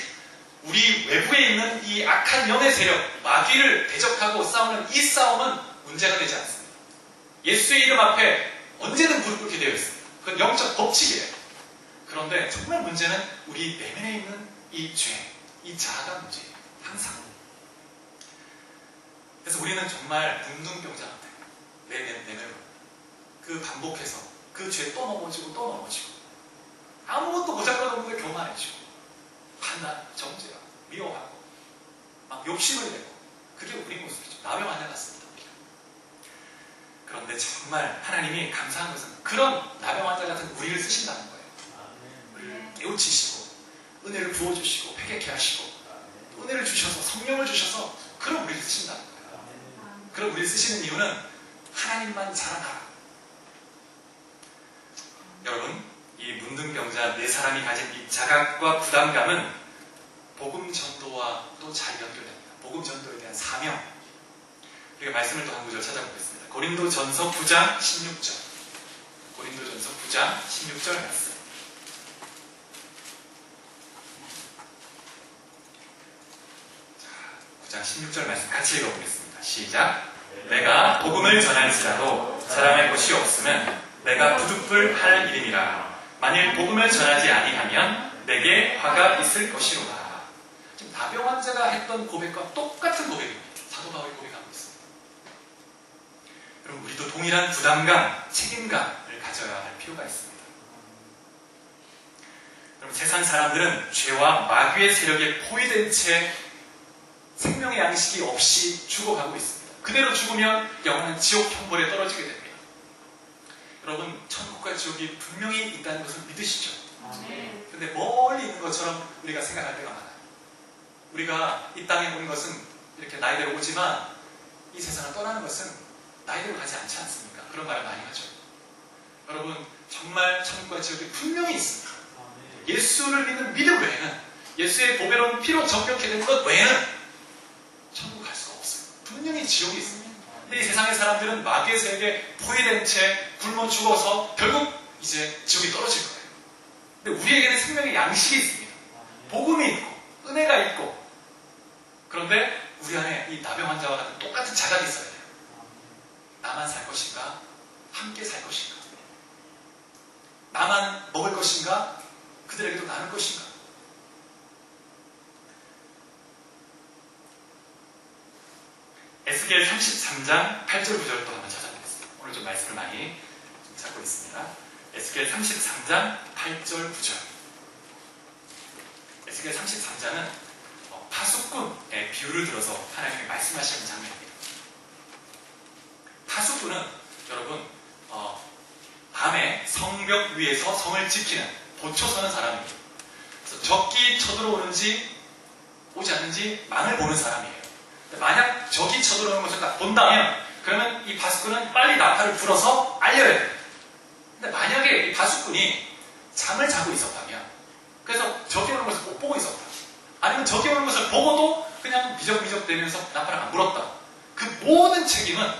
우리 외부에 있는 이 악한 영의 세력, 마귀를 대적하고 싸우는 이 싸움은 문제가 되지 않습니다. 예수의 이름 앞에 언제든 무릎 꿇게 되어 있습니다. 그건 영적 법칙이에요. 그런데 정말 문제는 우리 내면에 있는 이 죄, 이 자아가 문제예요. 항상. 그래서 우리는 정말 문둥병자 같아요. 내 내면으로. 그 반복해서 그 죄에 또 넘어지고 또 넘어지고 아무것도 보잘것없는데 교만해지고 판단, 정죄하고 미워하고 막 욕심을 내고 그게 우리 모습이죠. 나병 환자 같습니다. 우리가. 그런데 정말 하나님이 감사한 것은 그런 나병 환자 같은 우리를 쓰신다는 거예요. 우리를 깨우치시고 은혜를 부어주시고 회개케 하시고 은혜를 주셔서 성령을 주셔서 그런 우리를 쓰신다는 거예요. 그런 우리를 쓰시는 이유는 하나님만 자랑하라. 여러분, 이 문둥병자 네 사람이 가진 이 자각과 부담감은 복음 전도와 또 잘 연결됩니다. 복음 전도에 대한 사명. 우리가 말씀을 또 한 구절 찾아보겠습니다. 고린도전서 9장 16절. 고린도전서 9장 16절 말씀. 자, 9장 16절 말씀 같이 읽어보겠습니다. 시작. 내가 복음을 전할지라도 자랑할 것이 없으면 내가 부득불 할 일임이라. 만일 복음을 전하지 아니하면 내게 화가 있을 것이로다. 지금 나병 환자가 했던 고백과 똑같은 고백입니다. 사도 바울이 고백하고 있습니다. 그럼 우리도 동일한 부담감, 책임감을 가져야 할 필요가 있습니다. 그럼 세상 사람들은 죄와 마귀의 세력에 포위된 채 생명의 양식이 없이 죽어가고 있습니다. 그대로 죽으면 영원한 지옥 형벌에 떨어지게 됩니다. 여러분, 천국과 지옥이 분명히 있다는 것을 믿으시죠? 근데 멀리 있는 것처럼 우리가 생각할 때가 많아요. 우리가 이 땅에 온 것은 이렇게 나이대로 오지만 이 세상을 떠나는 것은 나이대로 가지 않지 않습니까? 그런 말을 많이 하죠. 여러분, 정말 천국과 지옥이 분명히 있습니다. 예수를 믿는 믿음 외에는, 예수의 보배로운 피로 정결케 된 것 외에는 천국 갈 수가 없어요. 분명히 지옥이 있습니다. 근데 이 세상의 사람들은 마귀의 세력에 포위된 채 굶어 죽어서 결국 이제 지옥이 떨어질 거예요. 근데 우리에게는 생명의 양식이 있습니다. 복음이 있고 은혜가 있고, 그런데 우리 안에 이 나병 환자와 같은 똑같은 자각이 있어야 돼요. 나만 살 것인가? 함께 살 것인가? 나만 먹을 것인가? 그들에게도 나눌 것인가? 에스겔 33장 8절 9절을 또 한번 찾아보겠습니다. 오늘 좀 말씀을 많이 찾고 있습니다. 에스겔 33장 8절 9절. 에스겔 33장은 파수꾼의 비유를 들어서 하나님이 말씀하시는 장면입니다. 파수꾼은 여러분 밤에 성벽 위에서 성을 지키는, 보초 서는 사람입니다. 그래서 적이 쳐들어오는지 오지 않는지 망을 보는 사람이에요. 만약 적이 쳐들어오는 것을 딱 본다면 그러면 이 파수꾼은 빨리 나팔을 불어서 알려야 돼요. 근데 만약에 이 파수꾼이 잠을 자고 있었다면, 그래서 적이 오는 것을 못 보고 있었다, 아니면 적이 오는 것을 보고도 그냥 미적미적 대면서 나팔을 안 불었다, 그 모든 책임은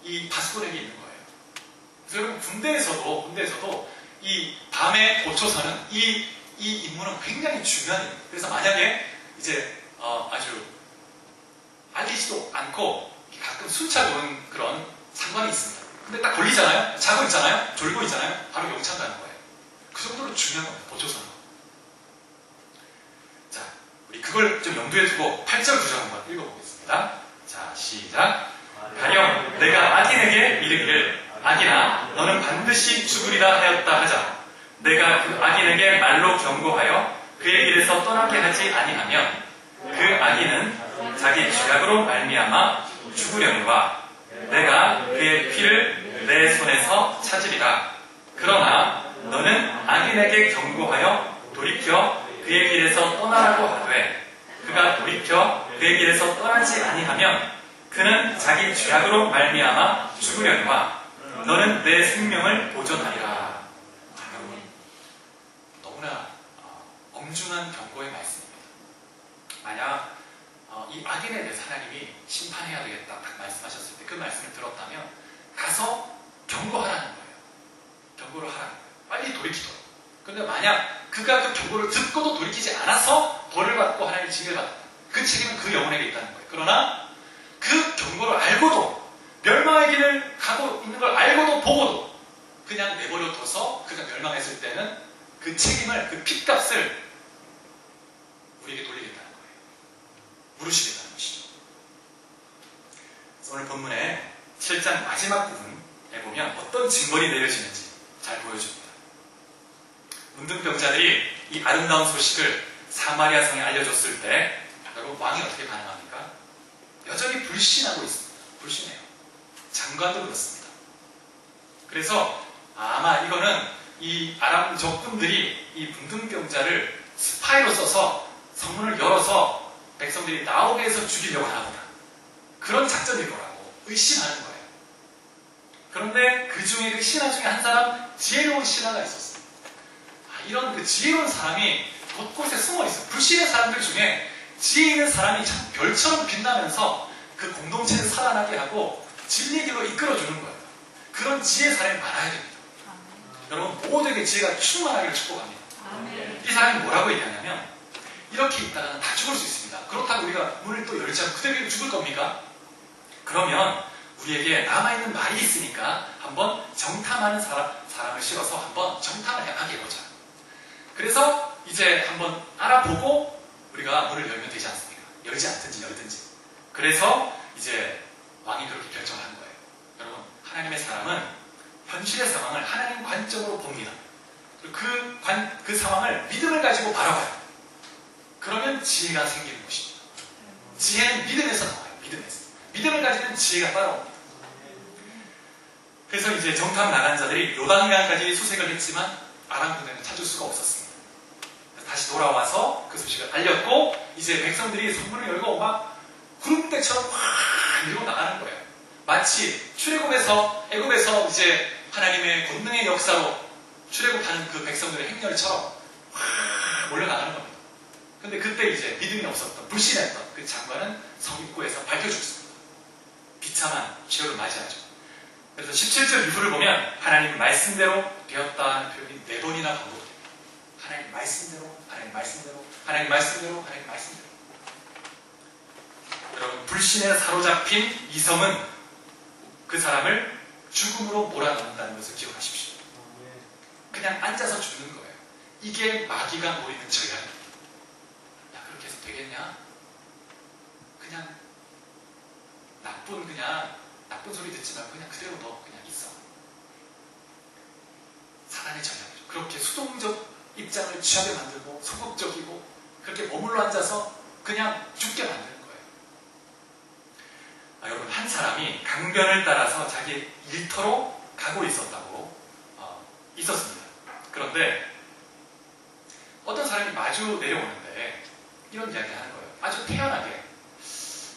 이 파수꾼에게 있는 거예요. 그래서 여러분, 군대에서도 이 밤에 보초서는 이 임무는 굉장히 중요한 일이에요. 그래서 만약에 이제 아주 알리지도 않고 가끔 순찰 오는 그런 상관이 있습니다. 근데 딱 걸리잖아요? 자고 있잖아요? 졸고 있잖아요? 바로 용창 가는 거예요. 그 정도로 중요한 겁니다. 보초서는. 자, 우리 그걸 좀 염두에 두고 8절 9절 한번 읽어보겠습니다. 자, 시작. 가령 내가 악인에게 이르기를 악인아 너는 반드시 죽으리라 하였다 하자. 내가 그 악인에게 말로 경고하여 그의 길에서 떠나게 하지 아니하면 그 악인은 자기 죄악으로 말미암아 죽으려니와 내가 그의 피를 내 손에서 찾으리라. 그러나 너는 악인에게 경고하여 돌이켜 그의 길에서 떠나라고 하되 그가 돌이켜 그의 길에서 떠나지 아니하면 그는 자기 죄악으로 말미암아 죽으려니와 너는 내 생명을 보존하리라. 여러분, 너무나 엄중한 경고의 말씀입니다. 만약 이 악인에 대해서 하나님이 심판해야 되겠다 딱 말씀하셨을 때 그 말씀을 들었다면 가서 경고하라는 거예요. 경고를 하라는 거예요. 빨리 돌이키도록. 그런데 만약 그가 그 경고를 듣고도 돌이키지 않아서 벌을 받고 하나님의 징계를 받았다, 그 책임은 그 영혼에게 있다는 거예요. 그러나 그 경고를 알고도, 멸망의 길을 가고 있는 걸 알고도 보고도 그냥 내버려 둬서 그가 멸망했을 때는 그 책임을, 그 핏값을 우리에게 돌리겠다는 거예요. 물으시겠다는 것이죠. 그래서 오늘 본문의 7장 마지막 부분에 보면 어떤 징벌이 내려지는지 잘 보여줍니다. 문둥병자들이 이 아름다운 소식을 사마리아 성에 알려줬을 때 여러분, 왕이 어떻게 반응합니까? 여전히 불신하고 있습니다. 불신해요. 장관도 그렇습니다. 그래서 아마 이거는 이 아람 적군들이 이 문둥병자를 스파이로 써서 성문을 열어서 백성들이 나오게 해서 죽이려고 하구나, 그런 작전일 거라고 의심하는 거예요. 그런데 그 중에 그 신하 중에 한 사람, 지혜로운 신하가 있었어요. 이런 그 지혜로운 사람이 곳곳에 숨어 있어요. 불신의 사람들 중에 지혜 있는 사람이 참 별처럼 빛나면서 그 공동체를 살아나게 하고 진리의 길로 이끌어주는 거예요. 그런 지혜의 사람이 많아야 됩니다. 여러분, 모두에게 지혜가 충만하기를 축복합니다. 이 사람이 뭐라고 얘기하냐면, 이렇게 있다가는 다 죽을 수 있습니다. 그렇다고 우리가 문을 또 열지 않고 그대로 죽을 겁니까? 그러면 우리에게 남아있는 말이 있으니까 한번 정탐하는 사람을 실어서 한번 정탐을 하게 해보자. 그래서 이제 한번 알아보고 우리가 문을 열면 되지 않습니까? 열지 않든지 열든지. 그래서 이제 왕이 그렇게 결정하는 거예요. 여러분, 하나님의 사람은 현실의 상황을 하나님 관점으로 봅니다. 그 상황을 믿음을 가지고 바라봐요. 그러면 지혜가 생기는 것입니다. 지혜는 믿음에서 나와요. 믿음에서. 믿음을 가지면 지혜가 따라옵니다. 그래서 이제 정탐 나간 자들이 요단강까지 수색을 했지만 아람 군대는 찾을 수가 없었습니다. 다시 돌아와서 그 소식을 알렸고, 이제 백성들이 성문을 열고 막 구름대처럼 확 밀고 나가는 거예요. 마치 출애굽에서 애굽에서 이제 하나님의 권능의 역사로 출애굽하는 그 백성들의 행렬처럼 확 몰려나가는 겁니다. 근데 그때 이제 믿음이 없었던, 불신했던 그 장관은 성 입구에서 밝혀 죽습니다. 비참한 최후를 맞이하죠. 그래서 17절 이후를 보면 하나님 말씀대로 되었다는 표현이 4번이나 반복됩니다. 하나님 말씀대로, 하나님 말씀대로, 하나님 말씀대로, 하나님 말씀대로. 여러분, 불신에 사로잡힌 이성은 그 사람을 죽음으로 몰아넣는다는 것을 기억하십시오. 그냥 앉아서 죽는 거예요. 이게 마귀가 노리는 전략입니다. 야, 그렇게 해서 되겠냐? 그냥 나쁜 소리 듣지 말고 그냥 그대로 너 그냥 있어. 사단의 전략이죠. 그렇게 수동적 입장을 취하게 만들고 소극적이고 그렇게 머물러 앉아서 그냥 죽게 만드는 거예요. 여러분, 한 사람이 강변을 따라서 자기 일터로 가고 있었습니다. 그런데 어떤 사람이 마주 내려오는데 이런 이야기 하는 거예요. 아주 태연하게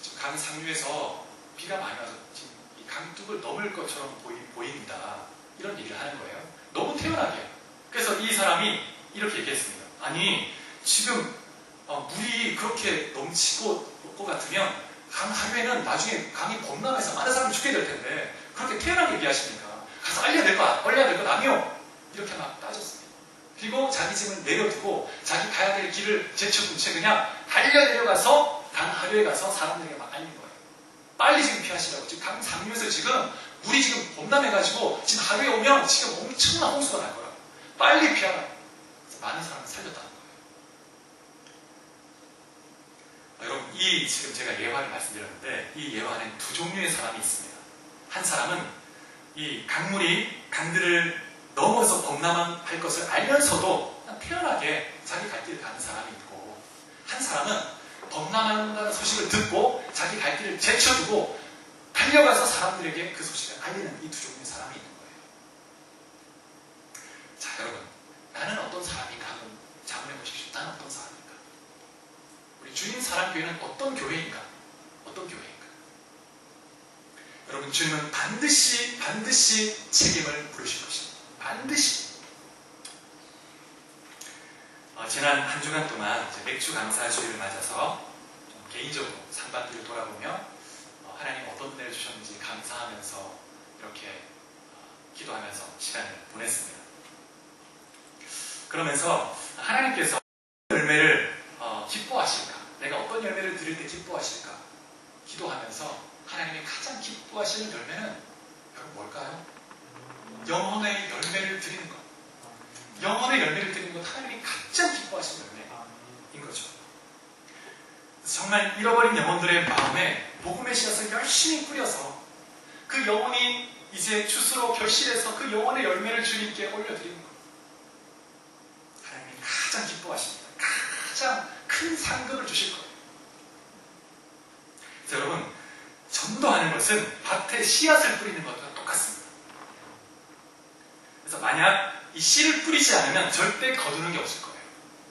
지금 강 상류에서 비가 많이 와서 지금 이 강둑을 넘을 것처럼 보입니다. 이런 얘기를 하는 거예요. 너무 태연하게. 그래서 이 사람이 이렇게 얘기했습니다. 아니, 지금 물이 그렇게 넘치고 올 것 같으면 강 하류에는 나중에 강이 범람해서 많은 사람이 죽게 될 텐데 그렇게 태연하게 얘기하십니까? 가서 알려야 될 것 아니요? 이렇게 막 따졌습니다. 그리고 자기 짐을 내려두고 자기 가야 될 길을 제쳐둔 채 그냥 달려 내려가서 강 하류에 가서 사람들에게 막 알린 거예요. 빨리 지금 피하시라고. 지금 강 상류에서 지금 물이 지금 범람해가지고 지금 하류에 오면 지금 엄청난 홍수가 날 거라고. 빨리 피하라. 그래서 많은 사람을 살렸다는 거예요. 여러분, 지금 제가 예화를 말씀드렸는데 이 예화 안에 두 종류의 사람이 있습니다. 한 사람은 이 강들을 넘어서 범람할 것을 알면서도 그냥 편안하게 자기 갈 길을 가는 사람이 있고, 한 사람은 범람한다는 소식을 듣고 자기 갈 길을 제쳐두고 달려가서 사람들에게 그 소식을 알리는 이 두 종류의 사람이 있는 거예요. 자, 여러분, 나는 어떤 사람인가 한번 자문해 보십시오. 나는 어떤 사람인가? 우리 주님 사랑교회는 어떤 교회인가? 어떤 교회인가? 여러분, 주님은 반드시 책임을 물으실 것입니다. 반드시. 지난 한 주간 동안 맥주 감사 주일을 맞아서 좀 개인적으로 상반기를 돌아보며 하나님 어떤 은혜를 주셨는지 감사하면서 이렇게 기도하면서 시간을 보냈습니다. 그러면서 하나님께서 열매를 기뻐하실까? 내가 어떤 열매를 드릴 때 기뻐하실까? 기도하면서 하나님이 가장 기뻐하시는 열매는 여러분 뭘까요? 영혼의 열매를 드리는 것. 영혼의 열매를 드리는 것, 하나님이 가장 기뻐하시는 열매인 거죠. 정말 잃어버린 영혼들의 마음에 복음의 씨앗을 열심히 뿌려서 그 영혼이 이제 주스로 결실해서 그 영혼의 열매를 주님께 올려드리는 것. 하나님이 가장 기뻐하십니다. 가장 큰 상급을 주실 거예요. 그래서 여러분, 전도하는 것은 밭에 씨앗을 뿌리는 것과 똑같습니다. 그래서 만약 이 씨를 뿌리지 않으면 절대 거두는 게 없을 거예요.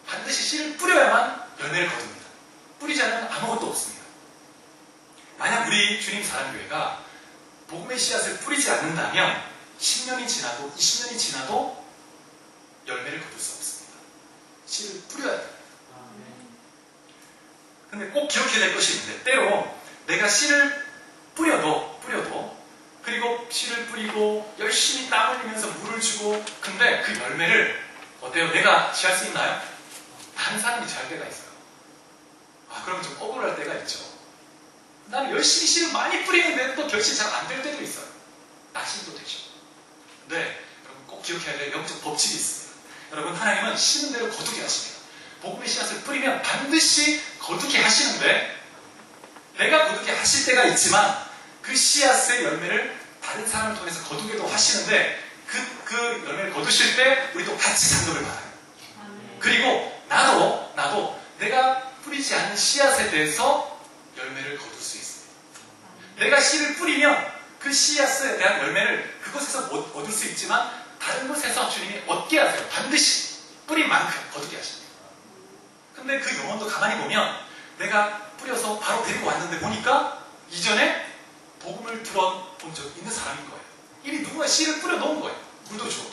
반드시 씨를 뿌려야만 열매를 거둡니다. 뿌리지 않으면 아무것도 없습니다. 만약 우리 주님 사랑교회가 복음의 씨앗을 뿌리지 않는다면 10년이 지나도 20년이 지나도 열매를 거둘 수 없습니다. 씨를 뿌려야 돼요. 근데 꼭 기억해야 될 것이 있는데, 때로 내가 씨를 뿌려도 그리고 씨를 뿌리고 열심히 땀 흘리면서 물을 주고, 근데 그 열매를 어때요? 내가 취할 수 있나요? 다른 사람이 취할 때가 있어요. 그럼 좀 억울할 때가 있죠. 나는 열심히 씨를 많이 뿌리는데 또 결실이 잘 안 될 때도 있어요. 낙심도 되죠. 네, 여러분 꼭 기억해야 될 영적 법칙이 있습니다. 여러분, 하나님은 심은 대로 거두게 하십니다. 복음의 씨앗을 뿌리면 반드시 거두게 하시는데, 내가 거두게 하실 때가 있지만 그 씨앗의 열매를 다른 사람을 통해서 거두게도 하시는데, 그 열매를 거두실 때 우리도 같이 상급을 받아요. 그리고 나도 내가 뿌리지 않는 씨앗에 대해서 열매를 거둘 수 있습니다. 내가 씨를 뿌리면 그 씨앗에 대한 열매를 그곳에서 못 얻을 수 있지만 다른 곳에서 주님이 얻게 하세요. 반드시 뿌린 만큼 거두게 하십니다. 근데 그 영혼도 가만히 보면 내가 뿌려서 바로 데리고 왔는데 보니까 이전에
복음을 들어본 적 있는 사람인 거예요. 이미 누군가 씨를 뿌려놓은 거예요. 물도 주어도.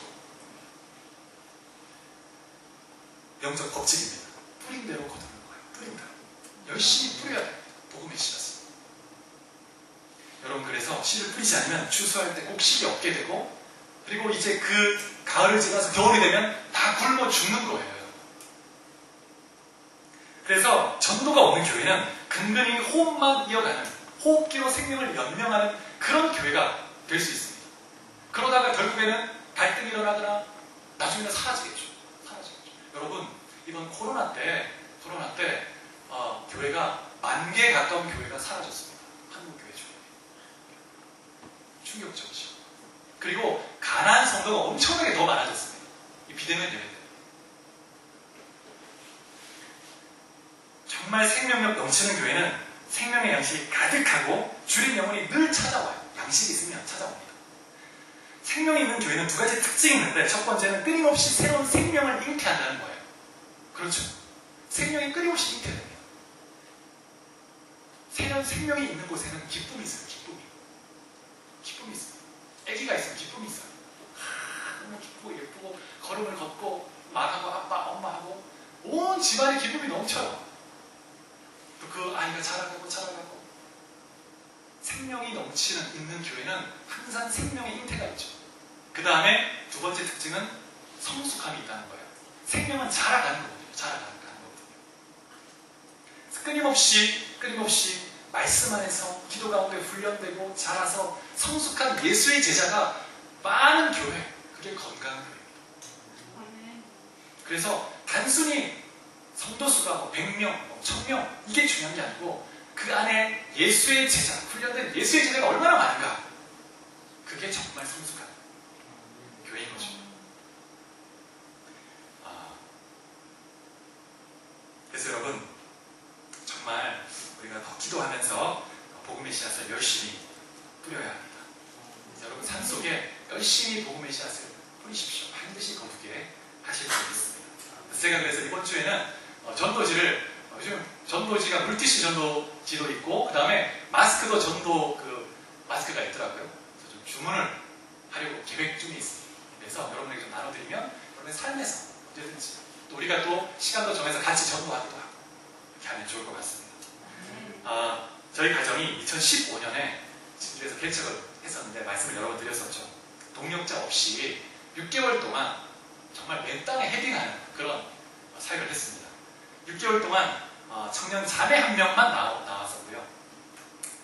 영적 법칙입니다. 뿌린 대로 거두는 거예요. 뿌린 대로. 열심히 뿌려야 돼요. 복음의 씨앗을. 여러분, 그래서 씨를 뿌리지 않으면 추수할 때 꼭 씨가 없게 되고, 그리고 이제 그 가을을 지나서 겨울이 되면 다 굶어 죽는 거예요. 그래서 전도가 없는 교회는 근근히 호흡만 이어가는, 호흡기로 생명을 연명하는 그런 교회가 될 수 있습니다. 그러다가 결국에는 갈등이 일어나거나 나중에는 사라지겠죠. 여러분, 이번 코로나 때 교회가 10,000개 가까운 교회가 사라졌습니다. 한국 교회 중에. 충격적이죠. 그리고 가난한 성도가 엄청나게 더 많아졌습니다. 이 비대면 예배 때. 정말 생명력 넘치는 교회는 생명의 양식이 가득하고 주린 영혼이 늘 찾아와요. 양식이 있으면 찾아옵니다. 생명이 있는 교회는 두 가지 특징이 있는데, 첫 번째는 끊임없이 새로운 생명을 잉태한다는 거예요. 그렇죠. 생명이 끊임없이 잉태됩니다. 새로운 생명이 있는 곳에는 기쁨이 있어요. 기쁨이 있어요. 아기가 있으면 기쁨이 있어요. 너무 기쁘고 예쁘고 걸음을 걷고 말하고 아빠, 엄마하고 온 집안의 기쁨이 넘쳐요. 또 그 아이가 자라가고 생명이 넘치는 있는 교회는 항상 생명의 잉태가 있죠. 그 다음에 두 번째 특징은 성숙함이 있다는 거예요. 생명은 자라가는 거거든요. 끊임없이 말씀 안에서 기도 가운데 훈련되고 자라서 성숙한 예수의 제자가 많은 교회, 그게 건강한 교회입니다. 그래서 단순히 성도 수가 100명, 1000명 이게 중요한 게 아니고 그 안에 예수의 제자, 훈련된 예수의 제자가 얼마나 많은가, 그게 정말 성숙한 교회인 거죠. 그래서 여러분, 정말 우리가 더 기도하면서 복음의 씨앗을 열심히 뿌려야 합니다. 여러분, 삶 속에 열심히 복음의 씨앗을 뿌리십시오. 반드시 거두게 하실 수 있습니다. 제가 그래서 이번 주에는 전도지를, 요즘 전도지가 물티슈 전도지도 있고, 그 다음에 마스크도 전도 마스크가 있더라고요. 그래서 좀 주문을 하려고 계획 중에 있습니다. 그래서 여러분에게 좀 나눠드리면 여러분의 삶에서 언제든지 또 우리가 또 시간도 정해서 같이 전도하기도 하고 이렇게 하면 좋을 것 같습니다. 저희 가정이 2015년에 진주에서 개척을 했었는데 말씀을 여러 번 드렸었죠. 동력자 없이 6개월 동안 정말 맨 땅에 헤딩하는 그런 사역을 했습니다. 6개월 동안 청년 자매 1명만 나왔었고요.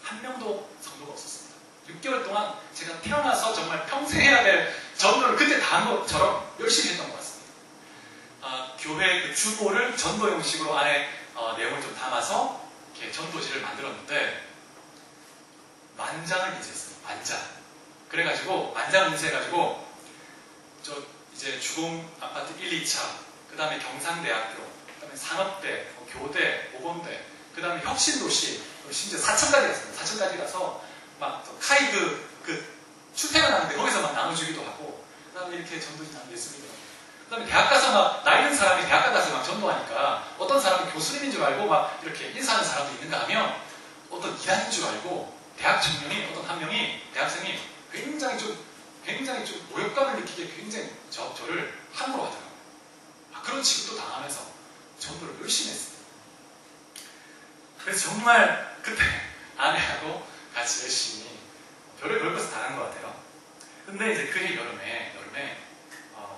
1명도 성도가 없었습니다. 6개월 동안 제가 태어나서 정말 평생 해야 될 전도를 그때 다 한 것처럼 열심히 했던 것 같습니다. 교회 그 주보를 전도 형식으로 안에 내용을 좀 담아서 이렇게 전도지를 만들었는데 만장을 인쇄했어요. 그래가지고 만장을 인쇄해가지고 저 이제 주공 아파트 1, 2차, 그 다음에 경상대학교, 그 다음에 산업대, 교대, 보건대, 그 다음에 혁신도시, 심지어 사천까지 갔습니다. 사천까지 가서 막 카이드 출퇴근 하는데 거기서 막 나눠주기도 하고, 그 다음에 이렇게 전도지 나누겠습니다. 그 다음에 대학 가서 막 나이 든 사람이 대학 가서 막 전도하니까 어떤 사람은 교수님인 줄 알고 막 이렇게 인사하는 사람도 있는가 하면 어떤 이단인 줄 알고 대학 청년이, 어떤 한 명이, 대학생이 굉장히 좀 모욕감을 느끼게 굉장히 저를 함부로 하더라고요. 그런 취급도 당하면서 전도를 열심히 했습니다. 그래서 정말 그때 아내하고 같이 열심히 별의별 것을 다 한 것 같아요. 근데 이제 그해 여름에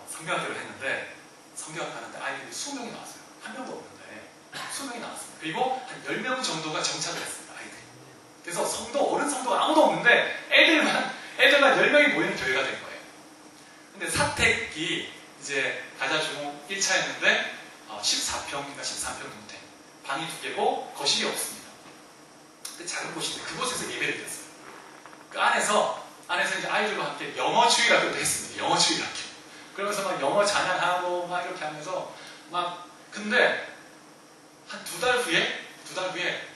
성경학교를 했는데, 성경학교 하는데 아이들이 20명이 나왔어요. 한 명도 없는데 20명이 나왔습니다. 그리고 한 10명 정도가 정착을 했습니다. 아이들이. 그래서 어른 성도가 아무도 없는데 애들만 10명이 모이는 교회가 된 거예요. 근데 사택이 이제 가자주공 1차였는데 14평인가 13평 정도 된 방이 2개고 거실이 없습니다. 근데 작은 곳인데 그곳에서 예배를 드렸어요. 그 안에서 이제 아이들과 함께 영어 주일학교도 했습니다. 영어 주일학교. 그러면서 막 영어 찬양하고 막 이렇게 하면서 근데 한 2달 후에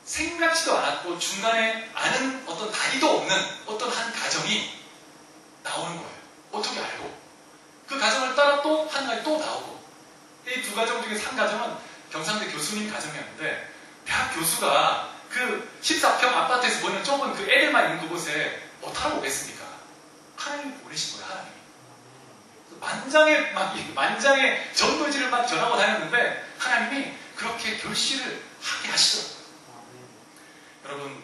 생각지도 않았고 중간에 아는 어떤 다리도 없는 어떤 한 가정이 나오는 거예요. 어떻게 알고? 그 가정을 따라 또 한 가지 또 나오고, 이 2가정 중에 3가정은 경상대 교수님 가정이었는데 대학 교수가 그 14평 아파트에서 보는 좁은 그 애들만 있는 그곳에 어떻게 오겠습니까? 하나님이 보내신 거예요, 하나님이. 만장의 전도지를 막 전하고 다녔는데 하나님이 그렇게 결실을 하게 하시더라고요. 여러분,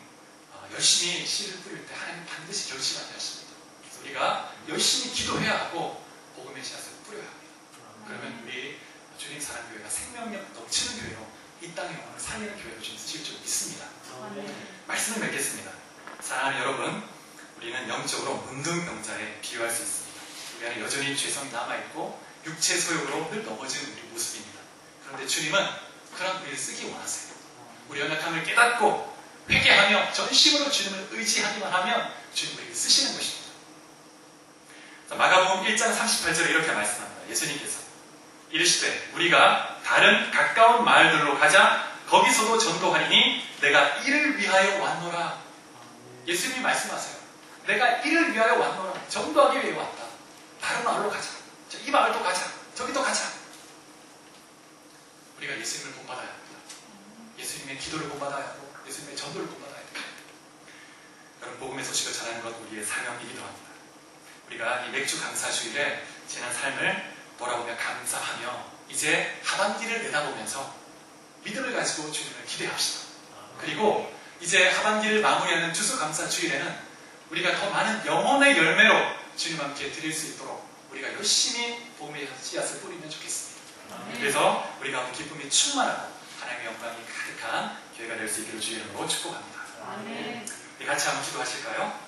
열심히 씨를 뿌릴 때 하나님 반드시 결실하게 하십니다. 그래서 우리가 열심히 기도해야 하고 복음의 씨앗을 뿌려야 합니다. 그러면 우리 주님 사랑교회가 생명력 넘치는 교회로 이 땅의 영혼을 살리는 교회로 좀 쓰실 줄 믿습니다. 말씀을 맺겠습니다. 사랑하는 여러분, 우리는 영적으로 문둥병자에 비유할 수 있습니다. 우리 안에 여전히 죄성이 남아있고 육체 소욕으로 늘 넘어지는 우리 모습입니다. 그런데 주님은 그런 우리를 쓰기 원하세요. 우리 연약함을 깨닫고 회개하며 전심으로 주님을 의지하기만 하면 주님 우리를 쓰시는 것입니다. 마가복음 1장 38절에 이렇게 말씀합니다. 예수님께서 이르시되 우리가 다른 가까운 마을들로 가자 거기서도 전도하리니 내가 이를 위하여 왔노라. 예수님이 말씀하세요. 내가 이를 위하여 왔노라. 전도하기 위해 왔다. 다른 마을로 가자. 이 마을도 가자. 저기도 가자. 우리가 예수님을 본받아야 합니다. 예수님의 기도를 본받아야 하고 예수님의 전도를 본받아야 합니다. 여러분, 복음의 소식을 전하는 것 우리의 사명이기도 합니다. 우리가 이 맥주 감사주일에 지난 삶을 돌아보며 감사하며 이제 하반기를 내다보면서 믿음을 가지고 주님을 기대합시다. 그리고 이제 하반기를 마무리하는 추수감사주일에는 우리가 더 많은 영혼의 열매로 주님 함께 드릴 수 있도록 우리가 열심히 복음의 씨앗을 뿌리면 좋겠습니다. 그래서 우리가 오늘 기쁨이 충만하고 하나님의 영광이 가득한 교회가 될 수 있기를 주의 이름으로 축복합니다. 우리 같이 한번 기도하실까요?